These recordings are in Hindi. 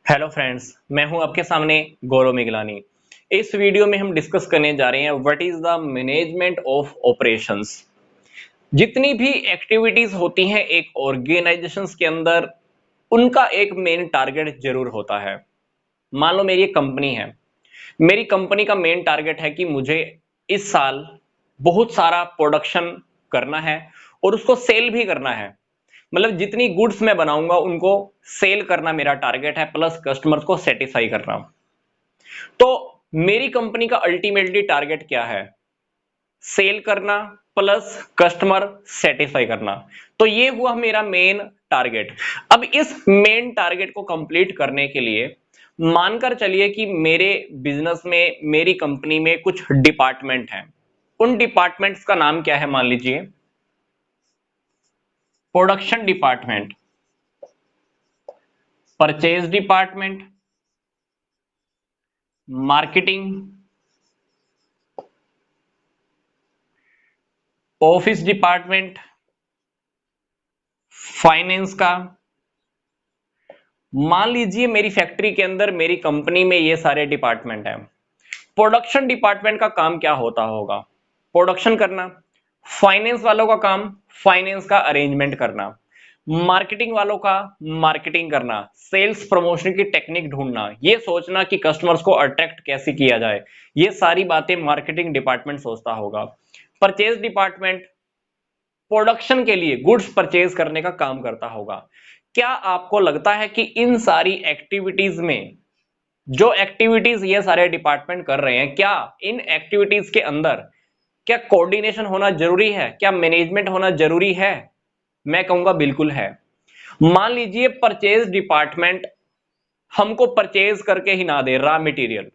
हेलो फ्रेंड्स, मैं हूं आपके सामने गौरव मिगलानी। इस वीडियो में हम डिस्कस करने जा रहे हैं what is the management of operations. जितनी भी एक्टिविटीज होती हैं एक ऑर्गेनाइजेशंस के अंदर, उनका एक मेन टारगेट जरूर होता है। मान लो मेरी एक कंपनी है। मेरी कंपनी का मेन टारगेट है कि मुझे इस साल बहुत सारा प्रोडक्शन करना है और उसको सेल भी करना है। मतलब जितनी गुड्स मैं बनाऊंगा उनको सेल करना मेरा टारगेट है, प्लस कस्टमर्स को सेटिस्फाई करना। तो मेरी कंपनी का अल्टीमेटली टारगेट क्या है? सेल करना प्लस कस्टमर सेटिस्फाई करना। तो ये हुआ मेरा मेन टारगेट। अब इस मेन टारगेट को कंप्लीट करने के लिए मानकर चलिए कि मेरे बिजनेस में, मेरी कंपनी में कुछ डिपार्टमेंट हैं। उन डिपार्टमेंट्स का नाम क्या है? मान लीजिए production department, purchase department, marketing, office department, finance का। मान लीजिए मेरी फैक्ट्री के अंदर, मेरी कंपनी में ये सारे डिपार्टमेंट हैं। प्रोडक्शन डिपार्टमेंट का काम क्या होता होगा? प्रोडक्शन करना। फाइनेंस वालों का काम फाइनेंस का अरेंजमेंट करना। मार्केटिंग वालों का मार्केटिंग करना, सेल्स प्रमोशन की टेक्निक ढूंढना, ये सोचना कि कस्टमर्स को अट्रैक्ट कैसे किया जाए। ये सारी बातें मार्केटिंग डिपार्टमेंट सोचता होगा। परचेज डिपार्टमेंट प्रोडक्शन के लिए गुड्स परचेज करने का काम करता होगा। क्या आपको लगता है कि इन सारी एक्टिविटीज में, जो एक्टिविटीज ये सारे डिपार्टमेंट कर रहे हैं, क्या इन एक्टिविटीज के अंदर क्या कोऑर्डिनेशन होना जरूरी है? क्या मैनेजमेंट होना जरूरी है? मैं कहूंगा बिल्कुल है। मान लीजिए परचेज डिपार्टमेंट हमको परचेज करके ही ना दे, रॉ मटेरियल,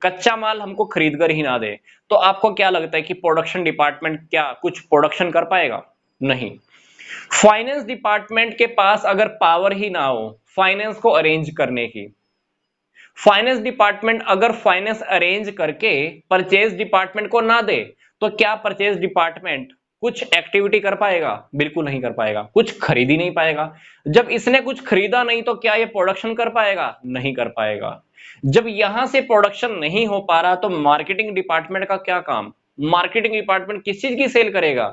कच्चा माल हमको खरीद कर ही ना दे, तो आपको क्या लगता है कि प्रोडक्शन डिपार्टमेंट क्या कुछ प्रोडक्शन कर पाएगा? नहीं। फाइनेंस डिपार्टमेंट के पास अगर पावर ही ना हो फाइनेंस को अरेंज करने की, फाइनेंस डिपार्टमेंट अगर फाइनेंस अरेंज करके परचेज डिपार्टमेंट को ना दे, तो क्या परचेज डिपार्टमेंट कुछ एक्टिविटी कर पाएगा? बिल्कुल नहीं कर पाएगा, कुछ खरीद ही नहीं पाएगा। जब इसने कुछ खरीदा नहीं तो क्या ये प्रोडक्शन कर पाएगा? नहीं कर पाएगा। जब यहां से प्रोडक्शन नहीं हो पा रहा तो मार्केटिंग डिपार्टमेंट का क्या काम? मार्केटिंग डिपार्टमेंट किस चीज की सेल करेगा?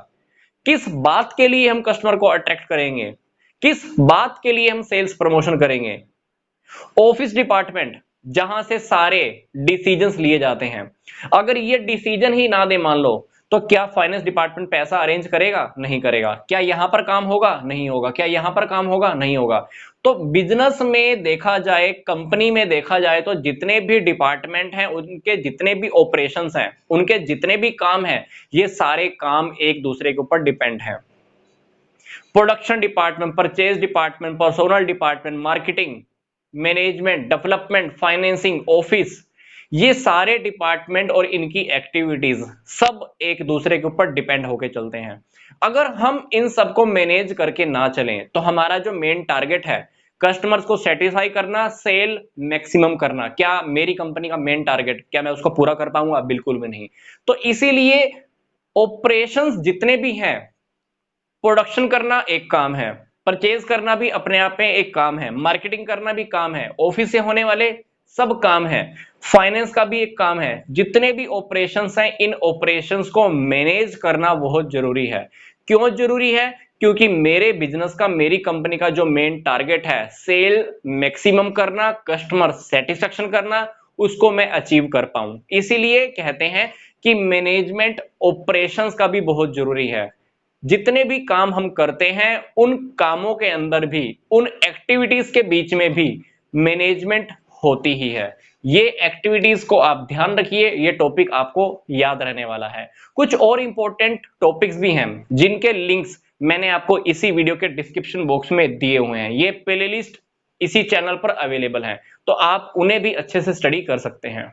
किस बात के लिए हम कस्टमर को अट्रैक्ट करेंगे? किस बात के लिए हम सेल्स प्रमोशन करेंगे? ऑफिस डिपार्टमेंट, जहां से सारे डिसीजंस लिए जाते हैं, अगर ये डिसीजन ही ना दे मान लो, तो क्या फाइनेंस डिपार्टमेंट पैसा अरेंज करेगा? नहीं करेगा। क्या यहां पर काम होगा? नहीं होगा। क्या यहां पर काम होगा? नहीं होगा। तो बिजनेस में देखा जाए, कंपनी में देखा जाए, तो जितने भी डिपार्टमेंट हैं, उनके जितने भी ऑपरेशंस हैं, उनके जितने भी काम हैं, ये सारे काम एक दूसरे के ऊपर डिपेंड हैं। Production department, purchase department, personnel department, marketing, management, development, financing, office, ये सारे डिपार्टमेंट और इनकी एक्टिविटीज सब एक दूसरे के ऊपर डिपेंड होके चलते हैं। अगर हम इन सबको मैनेज करके ना चलें तो हमारा जो मेन टारगेट है कस्टमर्स को सेटिस्फाई करना, सेल मैक्सिमम करना, क्या मेरी कंपनी का मेन टारगेट, क्या मैं उसको पूरा कर पाऊंगा? बिल्कुल भी नहीं। तो इसीलिए ऑपरेशंस जितने भी हैं, प्रोडक्शन करना एक काम है, परचेज करना भी अपने आप में एक काम है, मार्केटिंग करना भी काम है, ऑफिस से होने वाले सब काम है, फाइनेंस का भी एक काम है। जितने भी ऑपरेशंस हैं, इन ऑपरेशंस को मैनेज करना बहुत जरूरी है। क्यों जरूरी है? क्योंकि मेरे बिजनेस का, मेरी कंपनी का जो मेन टारगेट है सेल मैक्सिमम करना, कस्टमर सेटिस्फेक्शन करना, उसको मैं अचीव कर पाऊं। इसीलिए कहते हैं कि मैनेजमेंट ऑपरेशंस का भी बहुत जरूरी है। जितने भी काम हम करते हैं उन कामों के अंदर भी, उन एक्टिविटीज के बीच में भी मैनेजमेंट होती ही है। ये एक्टिविटीज को आप ध्यान रखिए, ये टॉपिक आपको याद रहने वाला है। कुछ और इंपॉर्टेंट टॉपिक्स भी हैं जिनके लिंक्स मैंने आपको इसी वीडियो के डिस्क्रिप्शन बॉक्स में दिए हुए हैं। ये प्लेलिस्ट इसी चैनल पर अवेलेबल है, तो आप उन्हें भी अच्छे से स्टडी कर सकते हैं।